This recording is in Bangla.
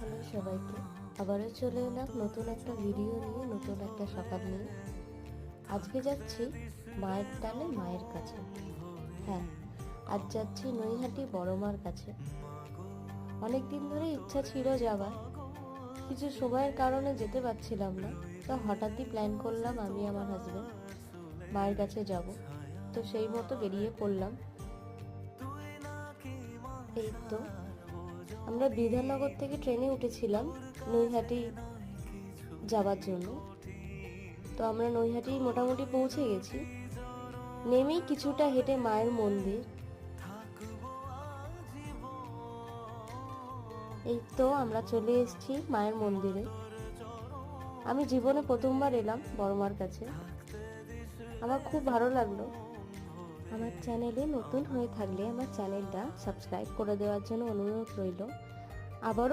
হ্যালো সবাইকে, আবারও চলে এলাম নতুন একটা ভিডিও নিয়ে, নতুন একটা সকাল নিয়ে। আজকে যাচ্ছি মায়ের টানে মায়ের কাছে। হ্যাঁ, আজ যাচ্ছি নৈহাটি বড় মার কাছে। অনেক দিন ধরে ইচ্ছা ছিল যাবার, কিছু সময়ের কারণে যেতে পারছিলাম না। তো হঠাৎই প্ল্যান করলাম আমি আমার হাজবেন্ড মায়ের কাছে যাব। তো সেই মতো বেরিয়ে পড়লাম। এই তো আমরা বিধাননগর থেকে ট্রেনে উঠেছিলাম নৈহাটি যাবার জন্য। তো আমরা নৈহাটি মোটামুটি পৌঁছে গেছি। নেমেই কিছুটা হেঁটে মায়ের মন্দির। এই তো আমরা চলে এসেছি মায়ের মন্দিরে। আমি জীবনে প্রথমবার এলাম বড়মার কাছে, আমার খুব ভালো লাগলো। আমার চ্যানেলে নতুন হয়ে থাকলে আমার চ্যানেলটা সাবস্ক্রাইব করে দেওয়ার জন্য অনুরোধ রইল। আবারও